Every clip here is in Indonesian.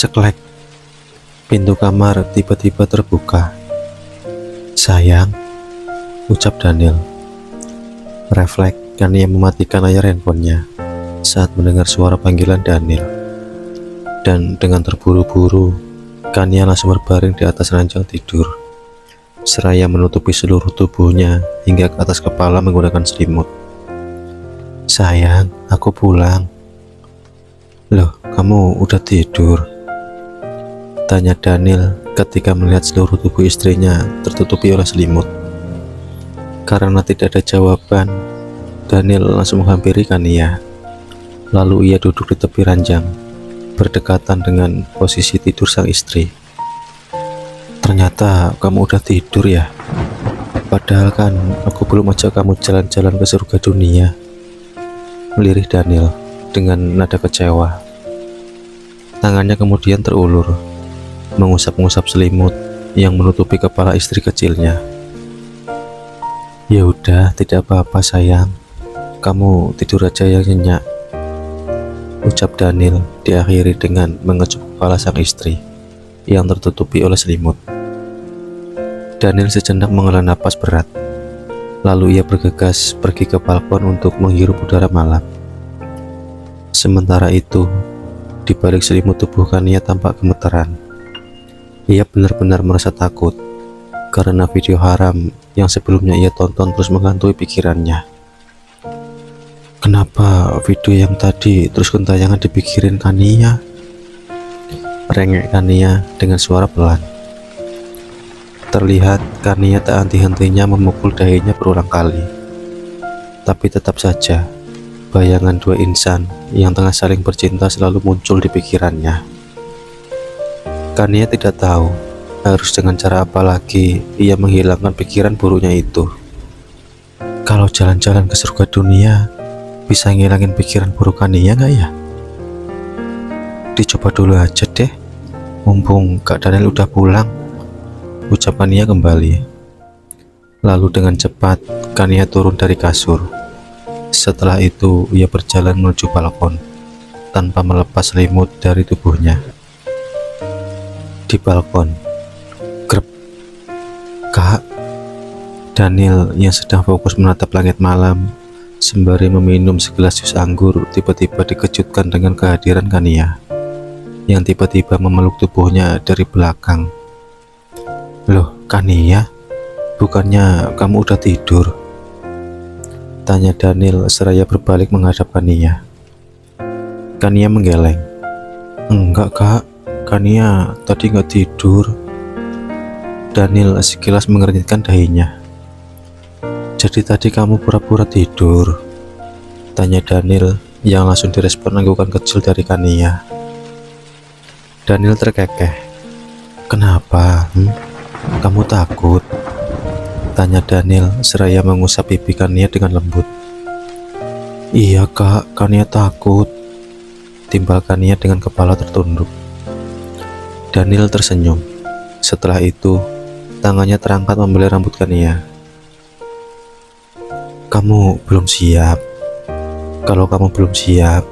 Ceklek, pintu kamar tiba-tiba terbuka. "Sayang," ucap Daniel. Refleks Kania mematikan layar handphonenya saat mendengar suara panggilan Daniel. Dan dengan terburu-buru, Kania langsung berbaring di atas ranjang tidur, seraya menutupi seluruh tubuhnya hingga ke atas kepala menggunakan selimut. "Sayang, aku pulang." "Loh, kamu udah tidur?" tanya Daniel ketika melihat seluruh tubuh istrinya tertutupi oleh selimut. Karena tidak ada jawaban, Daniel langsung menghampiri Kania. Lalu ia duduk di tepi ranjang, berdekatan dengan posisi tidur sang istri. "Ternyata kamu udah tidur ya? Padahal kan aku belum ajak kamu jalan-jalan ke surga dunia," melirih Daniel dengan nada kecewa. Tangannya kemudian terulur, mengusap-ngusap selimut yang menutupi kepala istri kecilnya. "Ya udah, tidak apa-apa sayang. Kamu tidur aja yang nyenyak," ucap Daniel diakhiri dengan mengecup kepala sang istri yang tertutupi oleh selimut. Daniel sejenak menghela napas berat. Lalu ia bergegas pergi ke balkon untuk menghirup udara malam. Sementara itu, di balik selimut tubuh Kania tampak gemeteran. Ia benar-benar merasa takut karena video haram yang sebelumnya ia tonton terus menghantui pikirannya. "Kenapa video yang tadi terus gentayangan dipikirin Kania?" rengek Kania dengan suara pelan. Terlihat Kania tak henti-hentinya memukul dahinya berulang kali. Tapi tetap saja, bayangan dua insan yang tengah saling bercinta selalu muncul di pikirannya. Kania tidak tahu harus dengan cara apa lagi ia menghilangkan pikiran buruknya itu. Kalau jalan-jalan ke surga dunia bisa ngilangin pikiran buruk Kania nggak ya? Dicoba dulu aja deh, mumpung Kak Daniel udah pulang, ucap Kania kembali. Lalu dengan cepat Kania turun dari kasur. Setelah itu ia berjalan menuju balkon tanpa melepas selimut dari tubuhnya. Di balkon, grep, "Kak." Daniel yang sedang fokus menatap langit malam sembari meminum segelas jus anggur tiba-tiba dikejutkan dengan kehadiran Kania yang tiba-tiba memeluk tubuhnya dari belakang. "Loh, Kania, bukannya kamu udah tidur?" tanya Daniel seraya berbalik menghadap Kania. Kania menggeleng. "Enggak Kak, Kania tadi nggak tidur." Daniel sekilas mengernyitkan dahinya. "Jadi tadi kamu pura-pura tidur?" tanya Daniel yang langsung direspon anggukan kecil dari Kania. Daniel terkekeh. "Kenapa? Kamu takut?" tanya Daniel seraya mengusap pipi Kania dengan lembut. "Iya Kak, Kania takut," timbal Kania dengan kepala tertunduk. Daniel tersenyum. Setelah itu, tangannya terangkat membelai rambut Kania. "Kamu belum siap. Kalau kamu belum siap,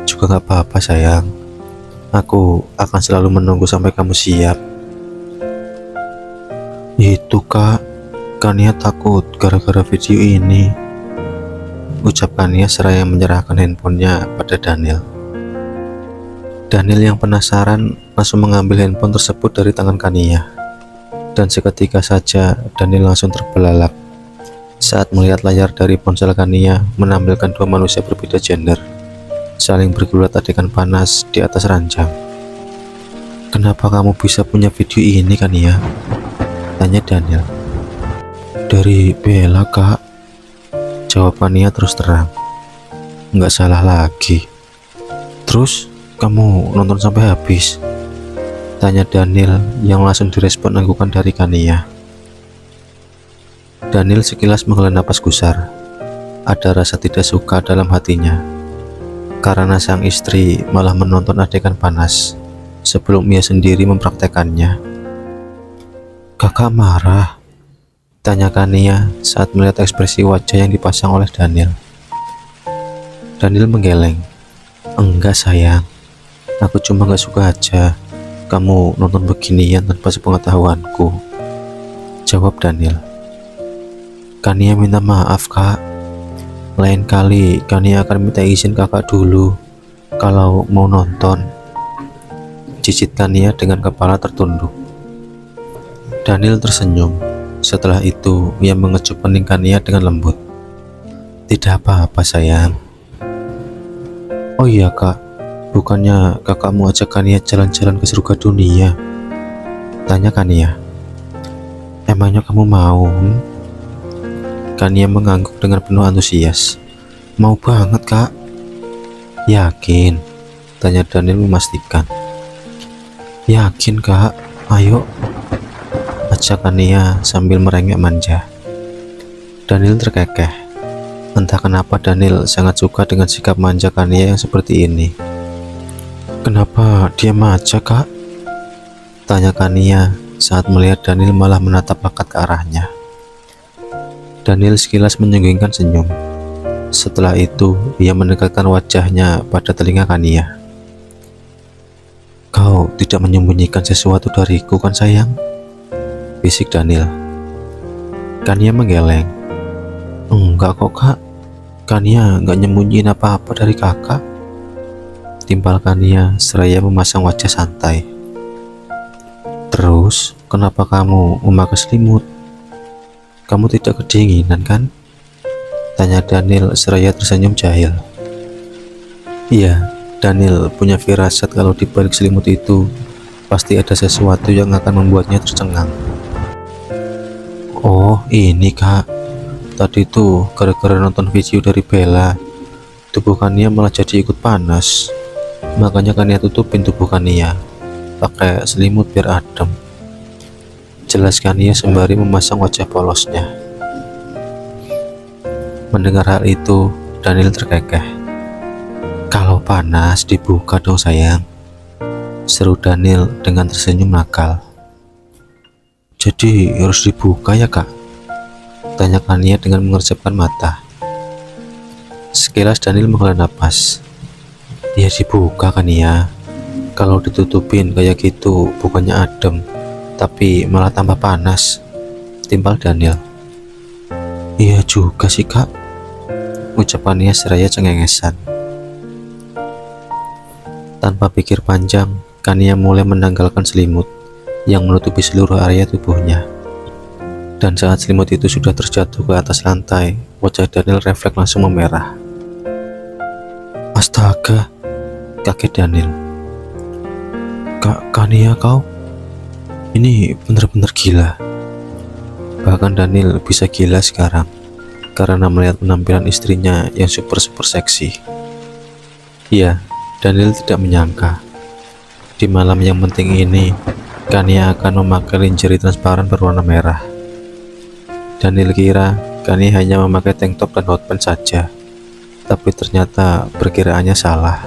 juga gak apa-apa sayang. Aku akan selalu menunggu sampai kamu siap." "Itu Kak, Kania takut gara-gara video ini," ucap Kania seraya menyerahkan handphonenya pada Daniel. Daniel yang penasaran langsung mengambil handphone tersebut dari tangan Kania. Dan seketika saja Daniel langsung terbelalak saat melihat layar dari ponsel Kania menampilkan dua manusia berbeda gender saling bergulat adegan panas di atas ranjang. "Kenapa kamu bisa punya video ini Kania?" tanya Daniel. "Dari Bella Kak," jawab Kania terus terang. "Nggak salah lagi. Terus kamu nonton sampai habis?" tanya Daniel yang langsung direspon anggukan dari Kania. Daniel sekilas menghela napas gusar. Ada rasa tidak suka dalam hatinya karena sang istri malah menonton adegan panas sebelum ia sendiri mempraktekannya. "Kakak marah?" tanya Kania saat melihat ekspresi wajah yang dipasang oleh Daniel. Daniel menggeleng. "Enggak sayang, aku cuma gak suka aja kamu nonton beginian tanpa sepengetahuanku? Jawab Daniel. Kania minta maaf kak. Lain kali Kania akan minta izin kakak dulu kalau mau nonton. Cicit Kania dengan kepala tertunduk. Daniel tersenyum. Setelah itu ia mengecup kening Kania dengan lembut. Tidak apa-apa sayang. Oh iya kak, bukannya kakak mau ajak Kania jalan-jalan ke surga dunia? Tanya Kania. Emangnya kamu mau? Kania mengangguk dengan penuh antusias. Mau banget kak. Yakin? Tanya Daniel memastikan. Yakin kak, ayo, ajak Kania sambil merengek manja. Daniel terkekeh. Entah kenapa Daniel sangat suka dengan sikap manja Kania yang seperti ini. Kenapa dia aja kak? Tanya Kania saat melihat Daniel malah menatap lekat ke arahnya. Daniel sekilas menyengingkan senyum. Setelah itu, ia mendekatkan wajahnya pada telinga Kania. Kau tidak menyembunyikan sesuatu dariku kan sayang? Bisik Daniel. Kania menggeleng. Enggak kok kak, Kania enggak nyembunyiin apa-apa dari kakak. Timpal Kania seraya memasang wajah santai. Terus, kenapa kamu memakai selimut? Kamu tidak kedinginan kan? Tanya Daniel seraya tersenyum jahil. Iya, Daniel punya firasat kalau di balik selimut itu pasti ada sesuatu yang akan membuatnya tercengang. Oh, ini kak. Tadi tuh gara-gara nonton video dari Bella, tubuh Kania malah jadi ikut panas. Makanya Kania tutupin tubuh Kania pakai selimut biar adem. Jelas Kania sembari memasang wajah polosnya. Mendengar hal itu, Daniel terkekeh. Kalau panas dibuka dong sayang, seru Daniel dengan tersenyum nakal. Jadi harus dibuka ya kak? Tanya Kania dengan mengerjapkan mata. Sekilas Daniel menghela napas. Ya dibuka Kania. Kalau ditutupin kayak gitu bukannya adem, tapi malah tambah panas. Timpal Daniel. Iya juga sih kak, ucapannya seraya cengengesan. Tanpa pikir panjang, Kania mulai menanggalkan selimut yang menutupi seluruh area tubuhnya. Dan saat selimut itu sudah terjatuh ke atas lantai, wajah Daniel refleks langsung memerah. Astaga, kaget Daniel. Kania kau? Ini benar-benar gila. Bahkan Daniel bisa gila sekarang karena melihat penampilan istrinya yang super seksi. Ya, Daniel tidak menyangka di malam yang penting ini Kania akan memakai lingerie transparan berwarna merah. Daniel kira Kania hanya memakai tank top dan hot pants saja, tapi ternyata perkiraannya salah.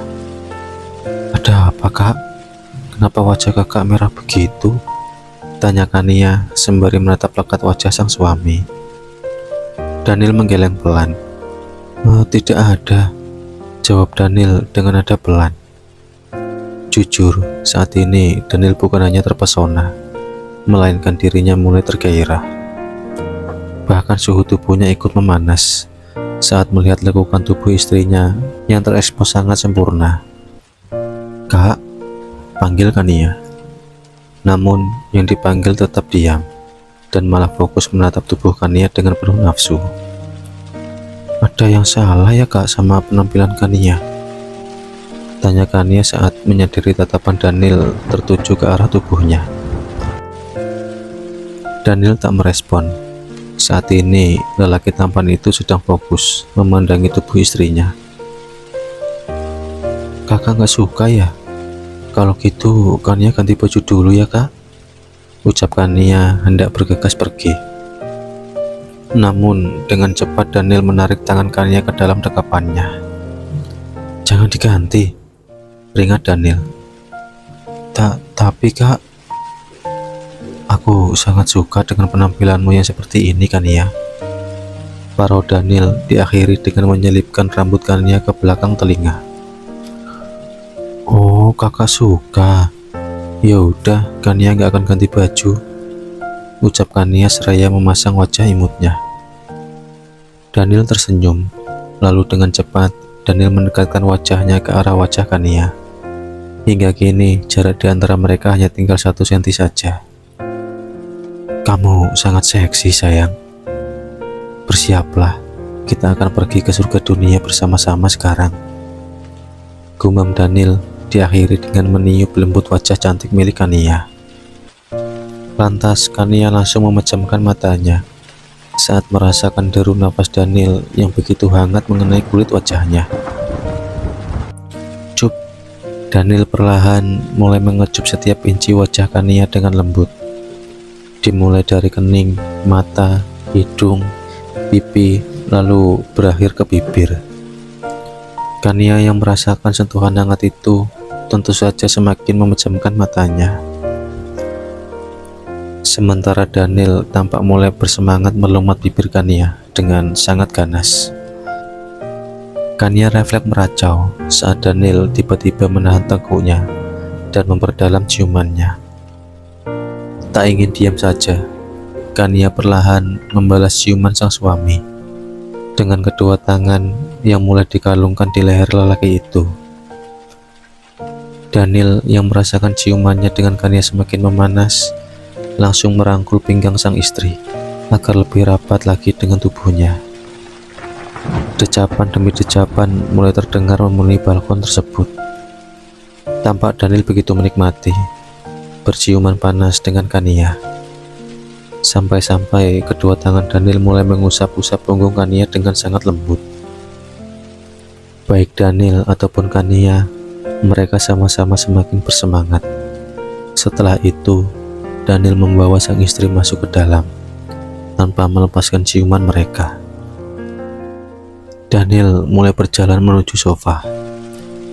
Ada apa kak? Kenapa wajah kakak merah begitu? Tanya Kania sembari menatap lekat wajah sang suami. Daniel menggeleng pelan. Tidak ada, jawab Daniel dengan nada pelan. Jujur, saat ini Daniel bukan hanya terpesona, melainkan dirinya mulai tergairah. Bahkan suhu tubuhnya ikut memanas saat melihat lekukan tubuh istrinya yang terekspos sangat sempurna. Kak, panggil Kania. Namun yang dipanggil tetap diam dan malah fokus menatap tubuh Kania dengan penuh nafsu. Ada yang salah ya kak sama penampilan Kania? Tanya Kania saat menyadari tatapan Daniel tertuju ke arah tubuhnya. Daniel tak merespon. Saat ini lelaki tampan itu sedang fokus memandangi tubuh istrinya. Kakak gak suka ya? Kalau gitu Kania ganti baju dulu ya kak, ucap Kania hendak bergegas pergi. Namun dengan cepat Daniel menarik tangan Kania ke dalam dekapannya. Jangan diganti, ringat Daniel. Tapi kak, aku sangat suka dengan penampilanmu yang seperti ini Kania. Parau Daniel diakhiri dengan menyelipkan rambut Kania ke belakang telinga. Oh kakak suka, Ya udah, Kania nggak akan ganti baju, ucap Kania seraya memasang wajah imutnya. Daniel tersenyum, lalu dengan cepat Daniel mendekatkan wajahnya ke arah wajah Kania. Hingga kini jarak di antara mereka hanya tinggal 1 senti saja. Kamu sangat seksi sayang. Bersiaplah, kita akan pergi ke surga dunia bersama-sama sekarang. Gumam Daniel diakhiri dengan meniup lembut wajah cantik milik Kania. Lantas Kania langsung memejamkan matanya saat merasakan deru nafas Daniel yang begitu hangat mengenai kulit wajahnya. Cup, Daniel perlahan mulai mengecup setiap inci wajah Kania dengan lembut. Dimulai dari kening, mata, hidung, pipi, lalu berakhir ke bibir. Kania yang merasakan sentuhan hangat itu tentu saja semakin memejamkan matanya. Sementara Daniel tampak mulai bersemangat melumat bibir Kania dengan sangat ganas. Kania refleks meracau saat Daniel tiba-tiba menahan tengkuknya dan memperdalam ciumannya. Tak ingin diam saja, Kania perlahan membalas ciuman sang suami dengan kedua tangan yang mulai dikalungkan di leher lelaki itu. Daniel yang merasakan ciumannya dengan Kania semakin memanas, langsung merangkul pinggang sang istri agar lebih rapat lagi dengan tubuhnya. Decapan demi decapan mulai terdengar memenuhi balkon tersebut. Tampak Daniel begitu menikmati berciuman panas dengan Kania. Sampai-sampai kedua tangan Daniel mulai mengusap-usap punggung Kania dengan sangat lembut. Baik Daniel ataupun Kania, mereka sama-sama semakin bersemangat. Setelah itu, Daniel membawa sang istri masuk ke dalam tanpa melepaskan ciuman mereka. Daniel mulai berjalan menuju sofa,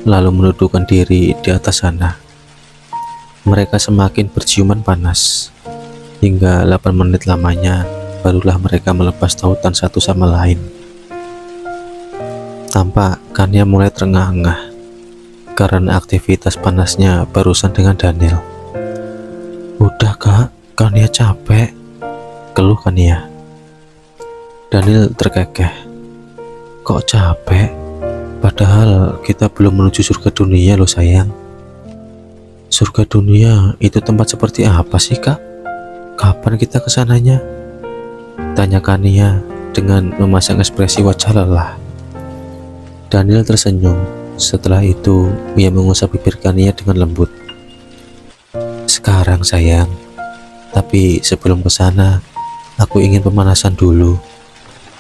lalu menundukkan diri di atas sana. Mereka semakin berciuman panas, hingga 8 menit lamanya barulah mereka melepas tautan satu sama lain. Tampak Kania mulai terengah-engah karena aktivitas panasnya barusan dengan Daniel. Udah kak, Kania capek, keluh Kania. Daniel terkekeh. Kok capek? Padahal kita belum menuju surga dunia loh sayang. Surga dunia itu tempat seperti apa sih kak? Kapan kita kesananya? Tanya Kania dengan memasang ekspresi wajah lelah. Daniel tersenyum. Setelah itu ia mengusap bibir Kania dengan lembut. Sekarang sayang, tapi sebelum kesana aku ingin pemanasan dulu.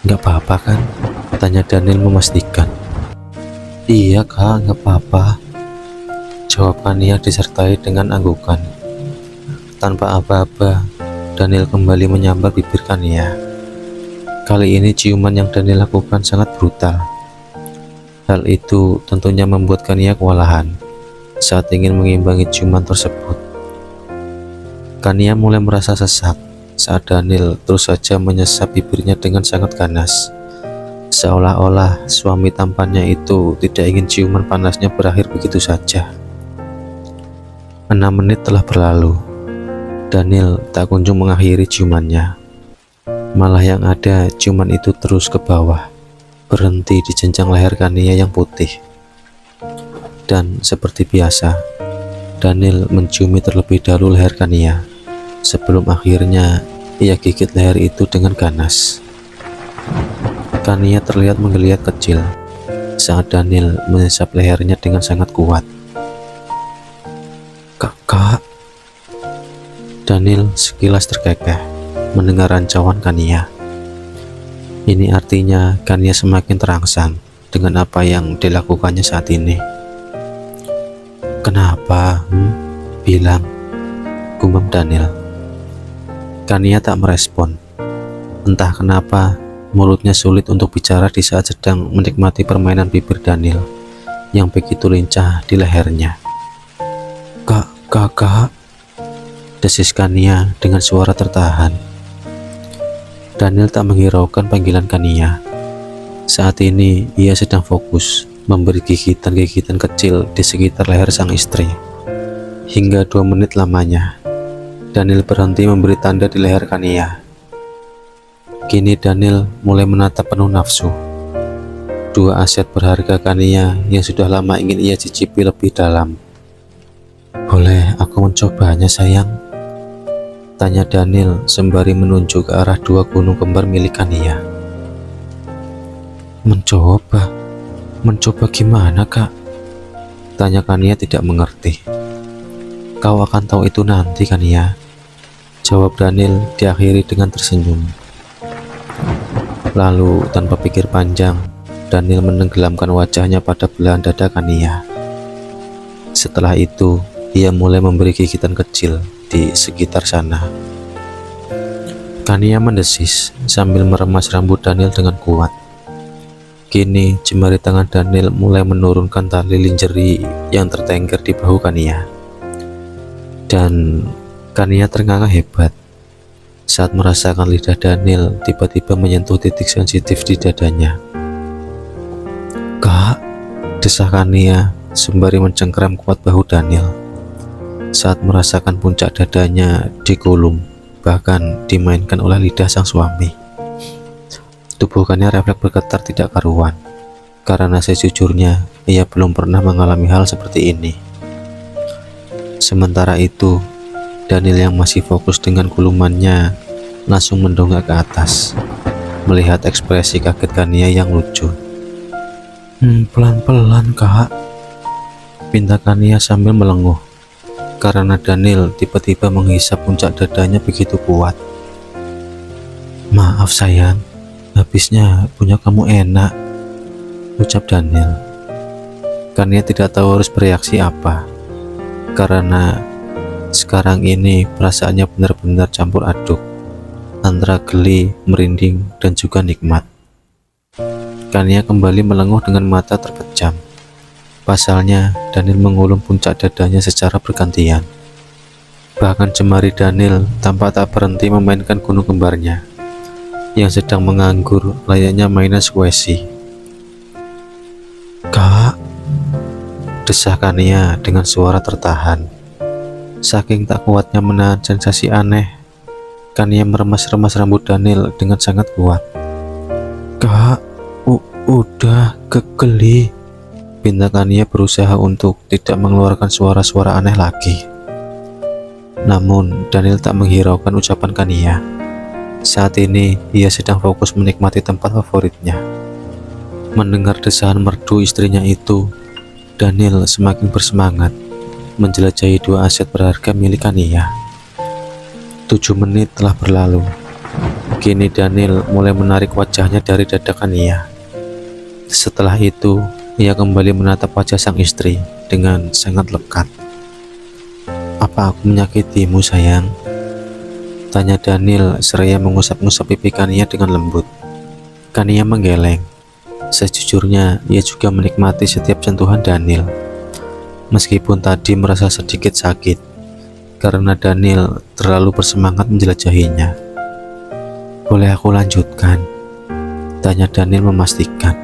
Gak apa-apa kan? Tanya Daniel memastikan. Iya kak, gak apa-apa, jawab Kania disertai dengan anggukan. Tanpa aba-aba, Daniel kembali menyambar bibir Kania. Kali ini ciuman yang Daniel lakukan sangat brutal. Hal itu tentunya membuat Kania kewalahan saat ingin mengimbangi ciuman tersebut. Kania mulai merasa sesak saat Daniel terus saja menyesap bibirnya dengan sangat ganas. Seolah-olah suami tampannya itu tidak ingin ciuman panasnya berakhir begitu saja. 6 menit telah berlalu. Daniel tak kunjung mengakhiri ciumannya. Malah yang ada ciuman itu terus ke bawah, berhenti di jenjang leher Kania yang putih. Dan seperti biasa, Daniel menciumi terlebih dahulu leher Kania sebelum akhirnya ia gigit leher itu dengan ganas. Kania terlihat menggeliat kecil saat Daniel menyesap lehernya dengan sangat kuat. Kakak, Daniel sekilas terkekeh mendengar rancauan Kania. Ini artinya Kania semakin terangsang dengan apa yang dilakukannya saat ini. Kenapa? Bilang, gumam Daniel. Kania tak merespon. Entah kenapa mulutnya sulit untuk bicara di saat sedang menikmati permainan bibir Daniel yang begitu lincah di lehernya. Kakak, desis Kania dengan suara tertahan. Daniel tak menghiraukan panggilan Kania. Saat ini ia sedang fokus memberi gigitan-gigitan kecil di sekitar leher sang istri. Hingga 2 menit lamanya, Daniel berhenti memberi tanda di leher Kania. Kini Daniel mulai menatap penuh nafsu 2 aset berharga Kania yang sudah lama ingin ia cicipi lebih dalam. "Boleh aku mencobanya, sayang?" tanya Daniel sembari menunjuk ke arah 2 gunung kembar milik Kania. Mencoba? Mencoba gimana, Kak?" tanya Kania tidak mengerti. "Kau akan tahu itu nanti, Kania," jawab Daniel diakhiri dengan tersenyum. Lalu tanpa pikir panjang, Daniel menenggelamkan wajahnya pada belahan dada Kania. Setelah itu, ia mulai memberi gigitan kecil di sekitar sana. Kania mendesis sambil meremas rambut Daniel dengan kuat. Kini jemari tangan Daniel mulai menurunkan tali lingerie yang tertengger di bahu Kania. Dan Kania ternganga hebat saat merasakan lidah Daniel tiba-tiba menyentuh titik sensitif di dadanya. "Kak," desah Kania sembari mencengkeram kuat bahu Daniel saat merasakan puncak dadanya digulung, bahkan dimainkan oleh lidah sang suami. Tubuh Kania refleks bergetar tidak karuan, karena sejujurnya ia belum pernah mengalami hal seperti ini. Sementara itu, Daniel yang masih fokus dengan gulumannya langsung mendongak ke atas, melihat ekspresi kaget Kania yang lucu. Pelan-pelan, Kak," pinta Kania sambil melenguh, karena Daniel tiba-tiba menghisap puncak dadanya begitu kuat. "Maaf sayang, habisnya punya kamu enak," ucap Daniel. Kania tidak tahu harus bereaksi apa, karena sekarang ini perasaannya benar-benar campur aduk antara geli, merinding, dan juga nikmat. Kania kembali melenguh dengan mata terpejam. Pasalnya, Daniel mengulum puncak dadanya secara bergantian. Bahkan jemari Daniel tampak tak berhenti memainkan gunung kembarnya yang sedang menganggur layaknya mainan squishy. "Kak," desah Kania dengan suara tertahan. Saking tak kuatnya menahan sensasi aneh, Kania meremas-remas rambut Daniel dengan sangat kuat. "Kak, udah geli," pinta Kania berusaha untuk tidak mengeluarkan suara-suara aneh lagi. Namun Daniel tak menghiraukan ucapan Kania. Saat ini ia sedang fokus menikmati tempat favoritnya. Mendengar desahan merdu istrinya itu, Daniel semakin bersemangat menjelajahi 2 aset berharga milik Kania. 7 menit telah berlalu. Kini Daniel mulai menarik wajahnya dari dada Kania. Setelah itu, ia kembali menatap wajah sang istri dengan sangat lekat. "Apa aku menyakitimu, sayang?" tanya Daniel seraya mengusap-ngusap pipi Kania dengan lembut. Kania menggeleng. Sejujurnya, ia juga menikmati setiap sentuhan Daniel. Meskipun tadi merasa sedikit sakit karena Daniel terlalu bersemangat menjelajahinya. "Boleh aku lanjutkan?" tanya Daniel memastikan.